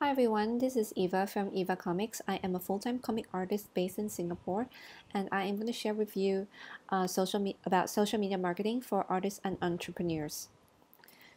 Hi everyone, this is Eva from Evacomics. I am a full-time comic artist based in Singapore, and I am going to share with you about social media marketing for artists and entrepreneurs.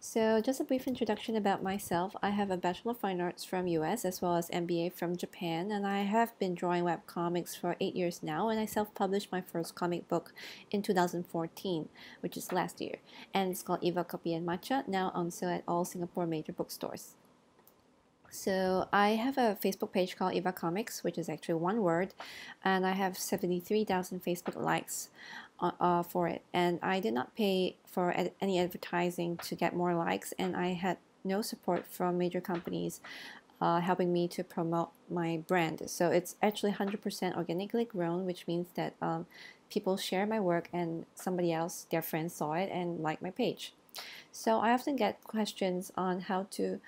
So just a brief introduction about myself. I have a Bachelor of Fine Arts from US as well as MBA from Japan, and I have been drawing webcomics for 8 years now, and I self-published my first comic book in 2014, which is last year, and it's called Eva Copy and Matcha, now on sale at all Singapore major bookstores. So I have a Facebook page called Evacomics, which is actually one word, and I have 73,000 Facebook likes for it. And I did not pay for any advertising to get more likes, and I had no support from major companies helping me to promote my brand. So it's actually 100% organically grown, which means that people share my work and somebody else, their friends, saw it and liked my page. So I often get questions on how to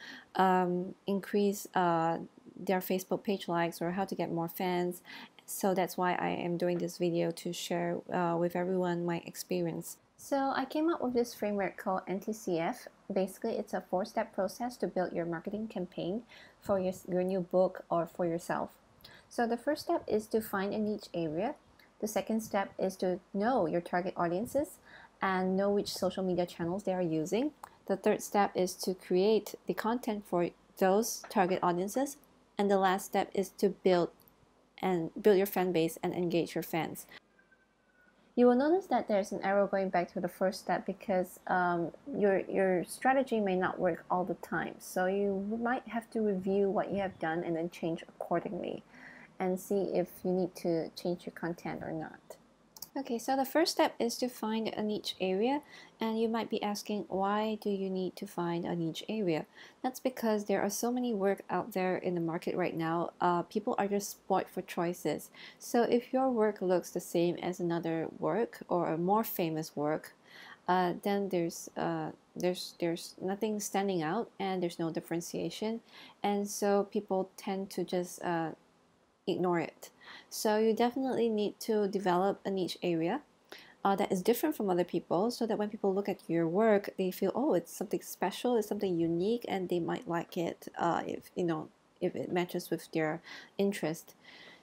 increase their Facebook page likes or how to get more fans. So that's why I am doing this video to share with everyone my experience. So I came up with this framework called NTCF. Basically, it's a 4-step process to build your marketing campaign for your new book or for yourself. So the first step is to find a niche area. The second step is to know your target audiences and know which social media channels they are using. The third step is to create the content for those target audiences. And the last step is to build your fan base and engage your fans. You will notice that there's an arrow going back to the first step because your strategy may not work all the time. So you might have to review what you have done and then change accordingly and see if you need to change your content or not. Okay, so the first step is to find a niche area, and you might be asking, why do you need to find a niche area? That's because there are so many work out there in the market right now. People are just spoiled for choices. So if your work looks the same as another work or a more famous work, then there's nothing standing out and there's no differentiation, and so people tend to just ignore it. So you definitely need to develop a niche area that is different from other people, so that when people look at your work, they feel, oh, it's something special, it's something unique, and they might like it if it matches with their interest.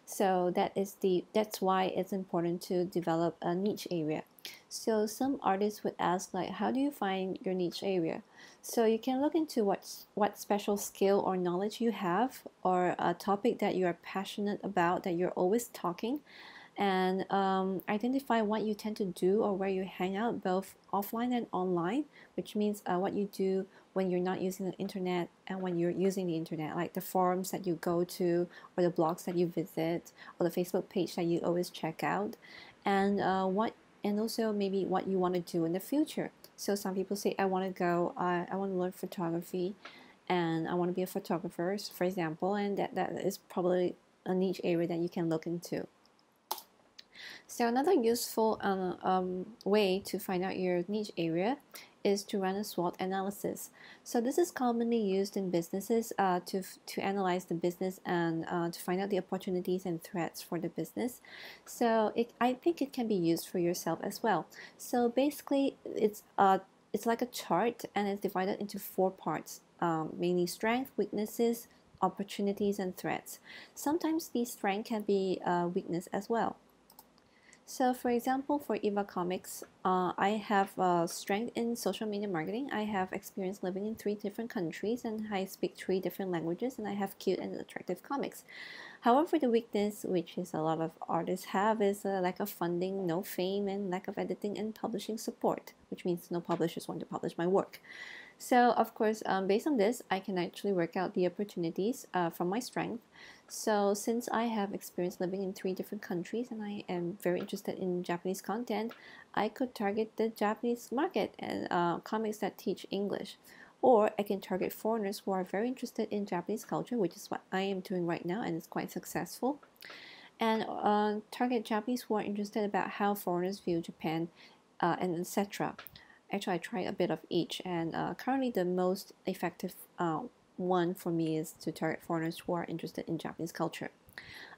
So that's why it's important to develop a niche area. So some artists would ask, like, how do you find your niche area? So you can look into what special skill or knowledge you have, or a topic that you are passionate about, that you're always talking, and identify what you tend to do or where you hang out, both offline and online, which means what you do when you're not using the internet and when you're using the internet, like the forums that you go to, or the blogs that you visit, or the Facebook page that you always check out, and also maybe what you want to do in the future. So some people say, I want to learn photography, and I want to be a photographer, for example, and that is probably a niche area that you can look into. So another useful way to find out your niche area is to run a SWOT analysis. So this is commonly used in businesses to analyze the business and to find out the opportunities and threats for the business. So I think it can be used for yourself as well. So basically, it's like a chart, and it's divided into 4 parts, mainly strength, weaknesses, opportunities, and threats. Sometimes these strengths can be weakness as well. So for example, for Evacomics, I have strength in social media marketing. I have experience living in 3 different countries, and I speak 3 different languages, and I have cute and attractive comics. However, the weakness, which is a lot of artists have, is a lack of funding, no fame, and lack of editing and publishing support, which means no publishers want to publish my work. So of course, based on this, I can actually work out the opportunities from my strength. So since I have experience living in 3 different countries and I am very interested in Japanese content, I could target the Japanese market and comics that teach English. Or I can target foreigners who are very interested in Japanese culture, which is what I am doing right now, and it's quite successful. And target Japanese who are interested about how foreigners view Japan, and etc. Actually, I tried a bit of each, and currently the most effective one for me is to target foreigners who are interested in Japanese culture.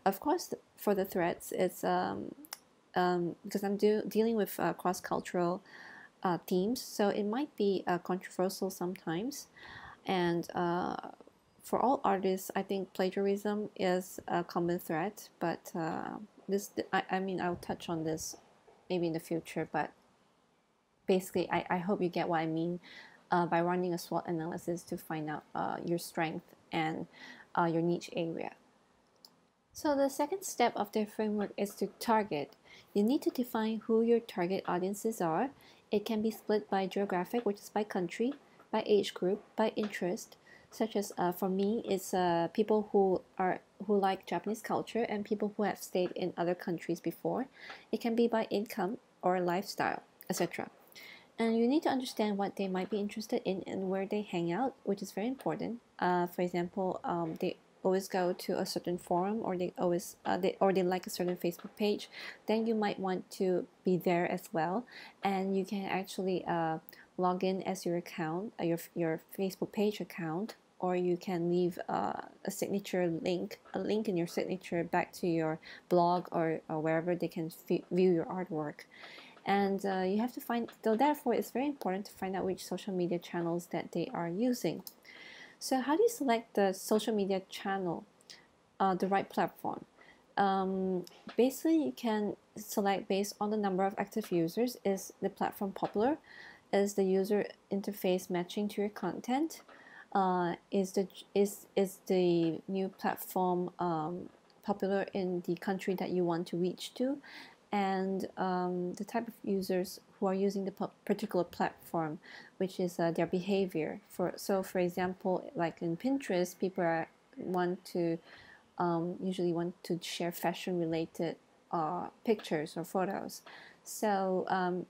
Of course, for the threats, it's because I'm dealing with cross-cultural themes, so it might be controversial sometimes, and for all artists, I think plagiarism is a common threat, but I mean, I'll touch on this maybe in the future, but basically, I hope you get what I mean by running a SWOT analysis to find out your strength and your niche area. So the second step of the framework is to target. You need to define who your target audiences are. It can be split by geographic, which is by country, by age group, by interest, such as for me, it's people who like Japanese culture and people who have stayed in other countries before. It can be by income or lifestyle, etc. And you need to understand what they might be interested in and where they hang out, which is very important. For example, they always go to a certain forum, or they like a certain Facebook page. Then you might want to be there as well, and you can actually log in as your account, your Facebook page account, or you can leave a link in your signature back to your blog or wherever they can view your artwork. And you have to find, so therefore it's very important to find out which social media channels that they are using. So how do you select the social media channel, the right platform? Basically, you can select based on the number of active users. Is the platform popular? Is the user interface matching to your content? Is the new platform popular in the country that you want to reach to? And the type of users who are using the particular platform, which is their behavior. So for example, like in Pinterest, people usually want to share fashion-related pictures or photos. So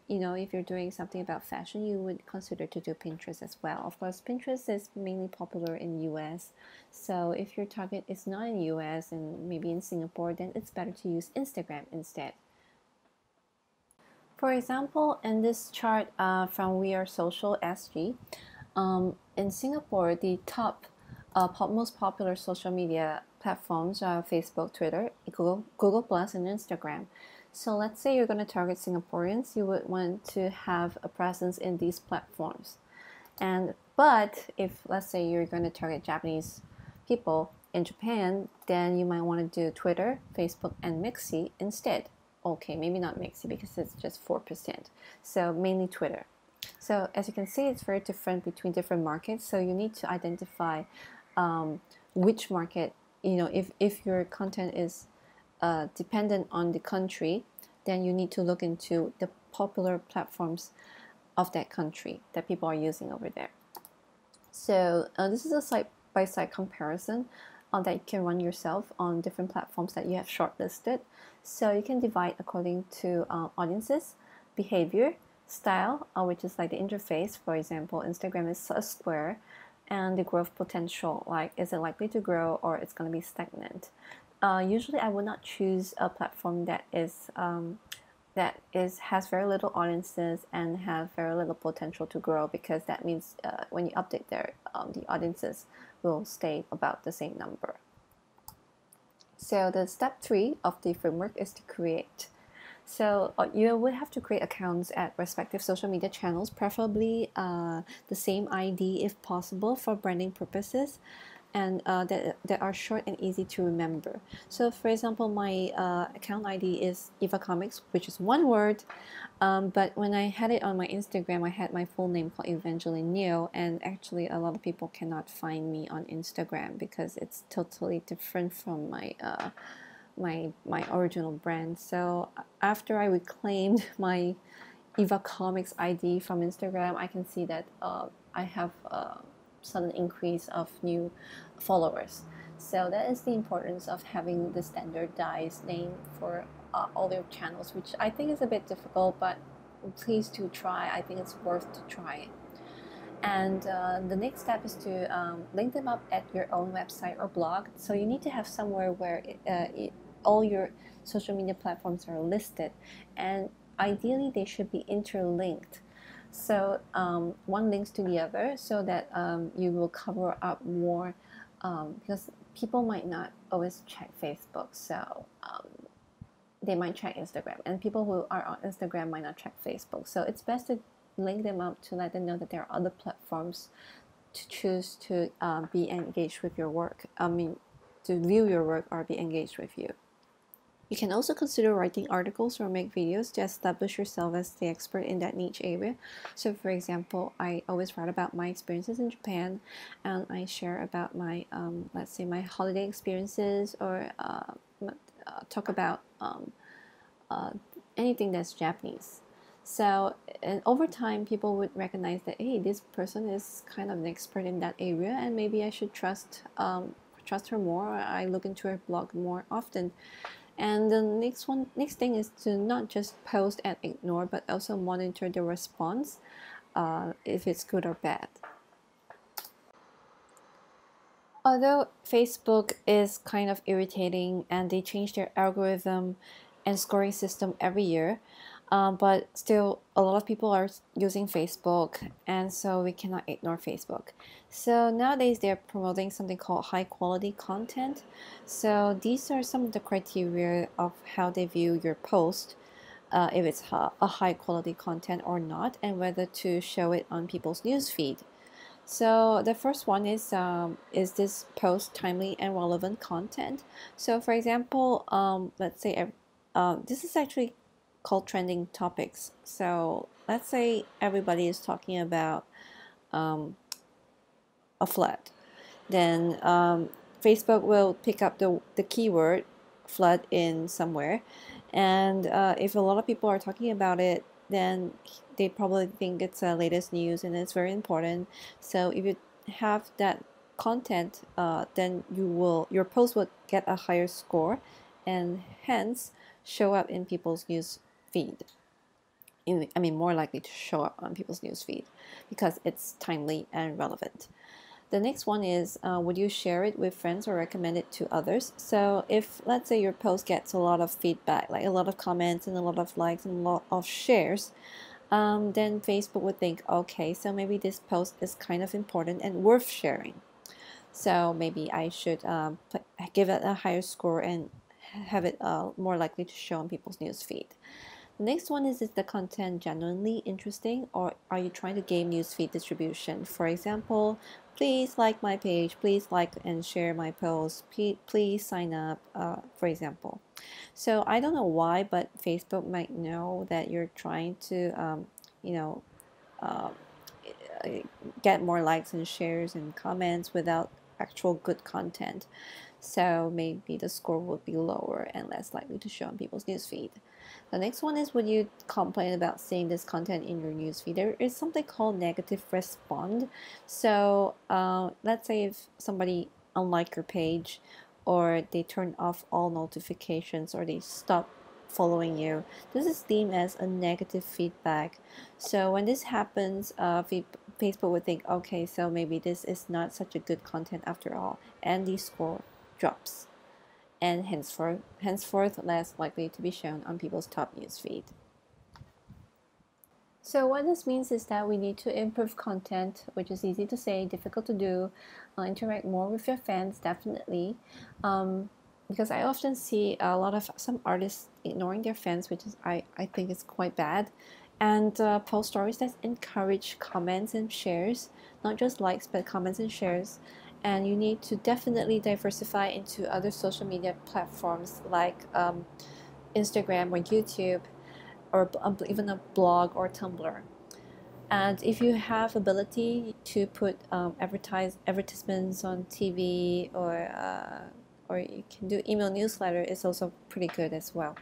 if you're doing something about fashion, you would consider to do Pinterest as well. Of course, Pinterest is mainly popular in US. So if your target is not in US and maybe in Singapore, then it's better to use Instagram instead. For example, in this chart from We Are Social SG, in Singapore, the top most popular social media platforms are Facebook, Twitter, Google Plus, and Instagram. So let's say you're going to target Singaporeans, you would want to have a presence in these platforms. But if let's say you're going to target Japanese people in Japan, then you might want to do Twitter, Facebook, and Mixi instead. Okay, maybe not Mixi because it's just 4%. So mainly Twitter. So as you can see, it's very different between different markets. So you need to identify which market, if your content is dependent on the country, then you need to look into the popular platforms of that country that people are using over there. So this is a side-by-side comparison that you can run yourself on different platforms that you have shortlisted. So you can divide according to audiences, behavior, style, which is like the interface. For example, Instagram is a square, and the growth potential, like is it likely to grow or it's going to be stagnant. Usually I would not choose a platform that has very little audiences and have very little potential to grow, because that means when you update there, the audiences will stay about the same number. So the step 3 of the framework is to create. So you would have to create accounts at respective social media channels, preferably the same ID if possible for branding purposes, and that are short and easy to remember. So for example, my account ID is Evacomics, which is one word, but when I had it on my Instagram, I had my full name called Evangeline Neo, and actually a lot of people cannot find me on Instagram because it's totally different from my my original brand. So after I reclaimed my Evacomics ID from Instagram, I can see that I have sudden increase of new followers. So that is the importance of having the standardized name for all your channels, which I think is a bit difficult, but please do try. I think it's worth to try. And the next step is to link them up at your own website or blog. So you need to have somewhere where all your social media platforms are listed, and ideally they should be interlinked. So one links to the other, so that you will cover up more, because people might not always check Facebook, so they might check Instagram, and people who are on Instagram might not check Facebook. So it's best to link them up to let them know that there are other platforms to choose to be engaged with your work. To view your work or be engaged with you. You can also consider writing articles or make videos to establish yourself as the expert in that niche area. So for example, I always write about my experiences in Japan, and I share about my, let's say, my holiday experiences, or talk about anything that's Japanese. So, and over time, people would recognize that, hey, this person is kind of an expert in that area, and maybe I should trust her more, or I look into her blog more often. And the next thing is to not just post and ignore, but also monitor the response, if it's good or bad. Although Facebook is kind of irritating and they change their algorithm and scoring system every year, but still a lot of people are using Facebook, and so we cannot ignore Facebook. So nowadays they're promoting something called high quality content. So these are some of the criteria of how they view your post, if it's a high quality content or not, and whether to show it on people's newsfeed. So the first one is this post timely and relevant content? So for example, let's say this is actually called trending topics. So let's say everybody is talking about a flood. Then Facebook will pick up the keyword flood in somewhere, and if a lot of people are talking about it, then they probably think it's the latest news and it's very important. So if you have that content, then your post will get a higher score, and hence show up in people's news feed. More likely to show up on people's news feed because it's timely and relevant. The next one is, would you share it with friends or recommend it to others? So if, let's say, your post gets a lot of feedback, like a lot of comments and a lot of likes and a lot of shares, then Facebook would think, okay, so maybe this post is kind of important and worth sharing. So maybe I should give it a higher score and have it more likely to show on people's news feed. The next one is the content genuinely interesting, or are you trying to game newsfeed distribution? For example, please like my page, please like and share my post, please sign up, for example. So I don't know why, but Facebook might know that you're trying to, get more likes and shares and comments without actual good content. So maybe the score would be lower and less likely to show on people's newsfeed. The next one is, would you complain about seeing this content in your newsfeed? There is something called negative respond. So let's say if somebody unlike your page, or they turn off all notifications, or they stop following you, this is deemed as a negative feedback. So when this happens, Facebook would think, okay, so maybe this is not such a good content after all, and the score drops, and henceforth less likely to be shown on people's top news feed. So what this means is that we need to improve content, which is easy to say, difficult to do. Interact more with your fans, definitely, because I often see a lot of some artists ignoring their fans, which is I think is quite bad. And post stories that encourage comments and shares, not just likes but comments and shares. And you need to definitely diversify into other social media platforms like Instagram or YouTube, or even a blog or Tumblr. And if you have ability to put advertisements on TV, or you can do email newsletter, it's also pretty good as well.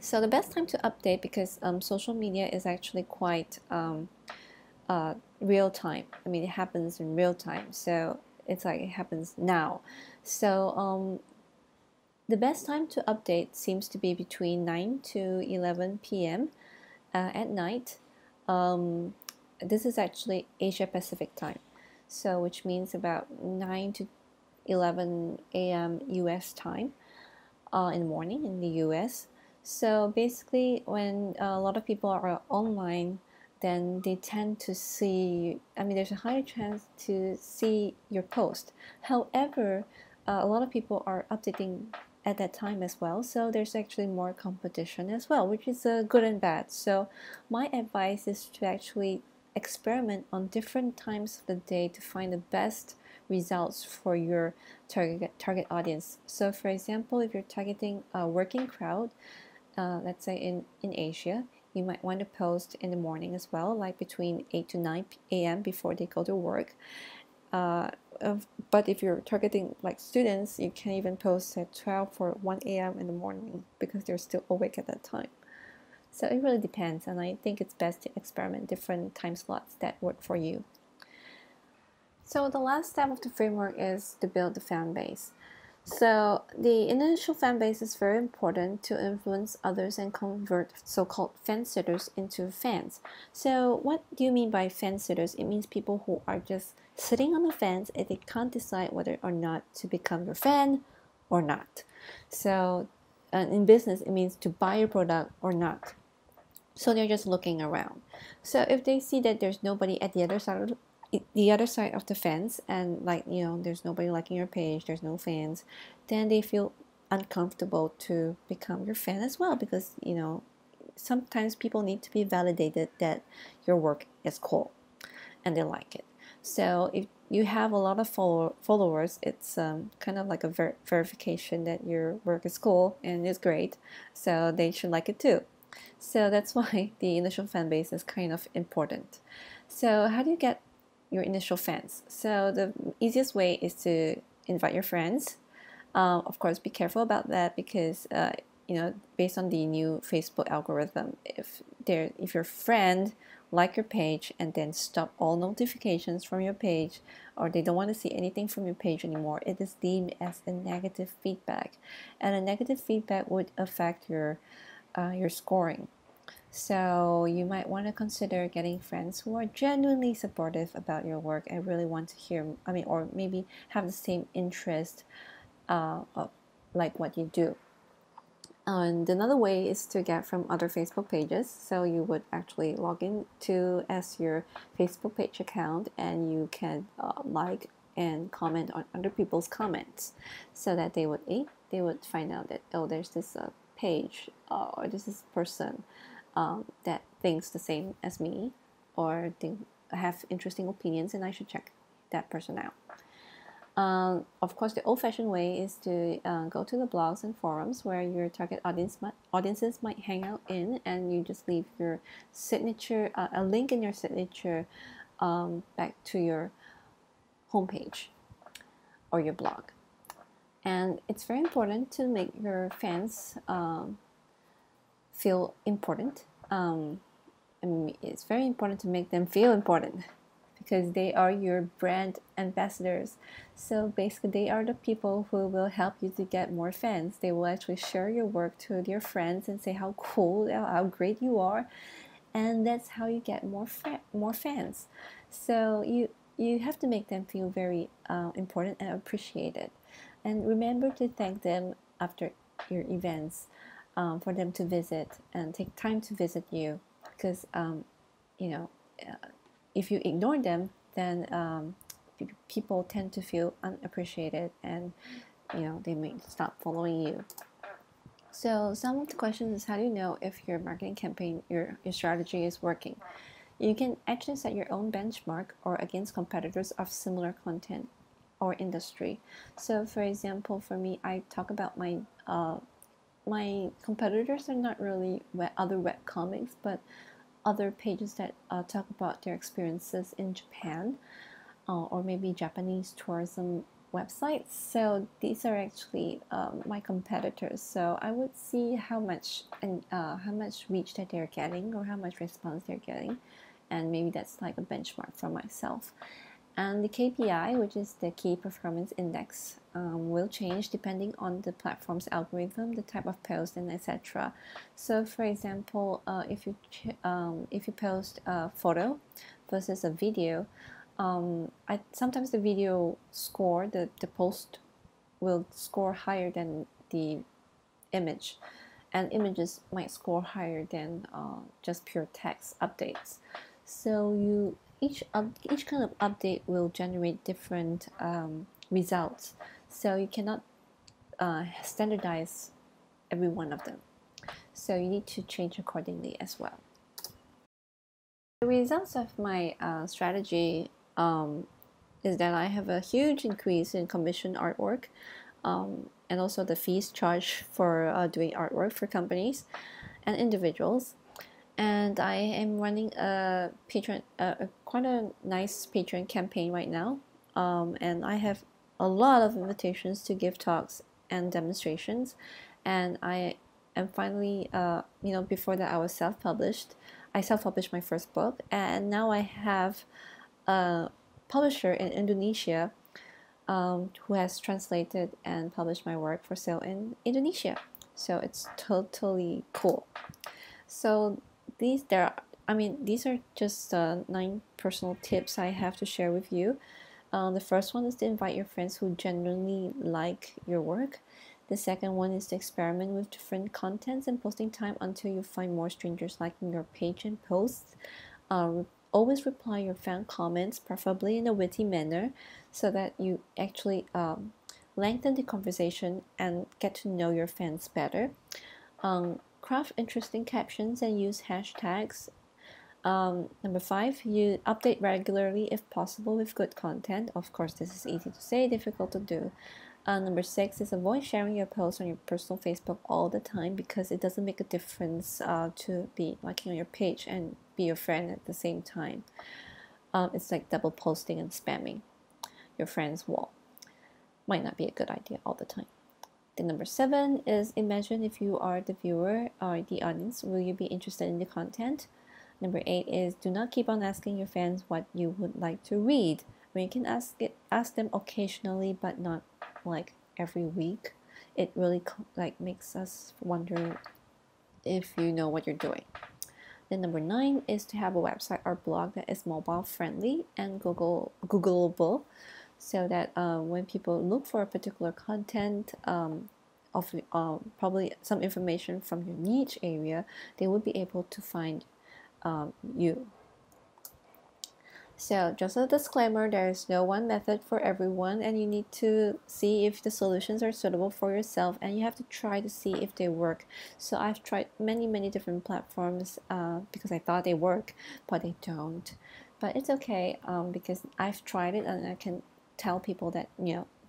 So the best time to update, because social media is actually quite real time. It happens in real time, so it's like it happens now. So the best time to update seems to be between 9 to 11 p.m. At night. This is actually Asia Pacific time, so which means about 9 to 11 a.m. US time in the morning in the US. So basically, when a lot of people are online, then they tend to see, there's a higher chance to see your post. However, a lot of people are updating at that time as well, so there's actually more competition as well, which is good and bad. So my advice is to actually experiment on different times of the day to find the best results for your target audience. So for example, if you're targeting a working crowd, let's say in Asia, you might want to post in the morning as well, like between 8 to 9 a.m. before they go to work. But if you're targeting like students, you can even post at 12 or 1 a.m. in the morning because they're still awake at that time. So it really depends, and I think it's best to experiment different time slots that work for you. So the last step of the framework is to build the fan base. So the initial fan base is very important to influence others and convert so-called fan sitters into fans. So what do you mean by fan sitters? It means people who are just sitting on the fence and they can't decide whether or not to become your fan or not. So in business, it means to buy your product or not. So they're just looking around. So if they see that there's nobody at the other side of the fence, and like, you know, there's nobody liking your page, there's no fans, then they feel uncomfortable to become your fan as well, because, you know, sometimes people need to be validated that your work is cool and they like it. So if you have a lot of followers, it's kind of like a verification that your work is cool and is great, so they should like it too. So that's why the initial fan base is kind of important. So how do you get your initial fans? So the easiest way is to invite your friends. Of course, be careful about that, because you know, based on the new Facebook algorithm, if your friend like your page and then stop all notifications from your page, or they don't want to see anything from your page anymore, it is deemed as a negative feedback, and a negative feedback would affect your scoring. So you might want to consider getting friends who are genuinely supportive about your work and really want to hear, or maybe have the same interest of like what you do. And another way is to get from other Facebook pages. So you would actually log in to as your Facebook page account, and you can like and comment on other people's comments, so that they would find out that, oh, there's this page or there's this person that thinks the same as me, or they have interesting opinions, and I should check that person out. Of course, the old-fashioned way is to go to the blogs and forums where your target audiences might hang out in, and you just leave your signature, a link in your signature back to your homepage or your blog. And it's very important to make your fans feel important. It's very important to make them feel important, because they are your brand ambassadors. So basically, they are the people who will help you to get more fans. They will actually share your work to their friends and say how cool, how great you are, and that's how you get more fans. So you have to make them feel very important and appreciated, and remember to thank them after your events, for them to visit and take time to visit you, because you know, if you ignore them, then people tend to feel unappreciated, and you know, they may stop following you. So some of the questions is, how do you know if your marketing campaign, your strategy is working? You can actually set your own benchmark or against competitors of similar content or industry. So for example, for me, I talk about my competitors are not really other webcomics, but other pages that talk about their experiences in Japan, or maybe Japanese tourism websites. So these are actually my competitors. So I would see how much reach that they're getting, or how much response they're getting, and maybe that's like a benchmark for myself. And the KPI, which is the key performance index, will change depending on the platform's algorithm, the type of post, and etc. So, for example, if you post a photo versus a video, sometimes the video score, the post will score higher than the image, and images might score higher than just pure text updates. So each kind of update will generate different results. So you cannot standardize every one of them. So you need to change accordingly as well. The results of my strategy is that I have a huge increase in commission artwork, and also the fees charged for doing artwork for companies and individuals. And I am running a Patreon, quite a nice Patreon campaign right now, and I have a lot of invitations to give talks and demonstrations, and I am finally, before that I self-published my first book, and now I have a publisher in Indonesia who has translated and published my work for sale in Indonesia. So it's totally cool. So these are just 9 personal tips I have to share with you. The first one is to invite your friends who genuinely like your work. The second one is to experiment with different contents and posting time until you find more strangers liking your page and posts. Always reply your fan comments, preferably in a witty manner, so that you actually lengthen the conversation and get to know your fans better. Craft interesting captions and use hashtags. Number 5, you update regularly if possible with good content. Of course, this is easy to say, difficult to do. Number 6 is avoid sharing your posts on your personal Facebook all the time, because it doesn't make a difference to be liking on your page and be your friend at the same time. It's like double posting and spamming your friend's wall. Might not be a good idea all the time. The number 7 is imagine if you are the viewer or the audience, will you be interested in the content? Number 8 is do not keep on asking your fans what you would like to read. You can ask them occasionally, but not like every week. It really makes us wonder if you know what you're doing. Then number 9 is to have a website or blog that is mobile friendly and Googleable, so that when people look for a particular content of probably some information from your niche area, they will be able to find you. So just a disclaimer, there is no one method for everyone, and you need to see if the solutions are suitable for yourself, and you have to try to see if they work. So I've tried many different platforms because I thought they work, but they don't. But it's okay because I've tried it, and I can tell people that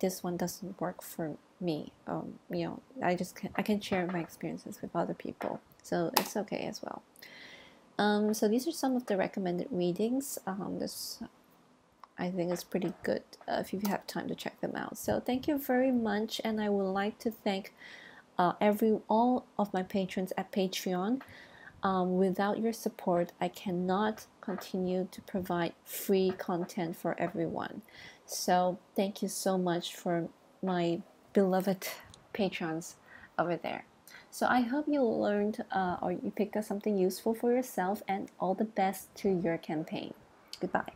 this one doesn't work for me. I can share my experiences with other people, so it's okay as well. So these are some of the recommended readings. This I think is pretty good if you have time to check them out. So thank you very much, and I would like to thank all of my patrons at Patreon. Without your support, I cannot continue to provide free content for everyone. So thank you so much for my beloved patrons over there. So I hope you learned or you picked up something useful for yourself, and all the best to your campaign. Goodbye.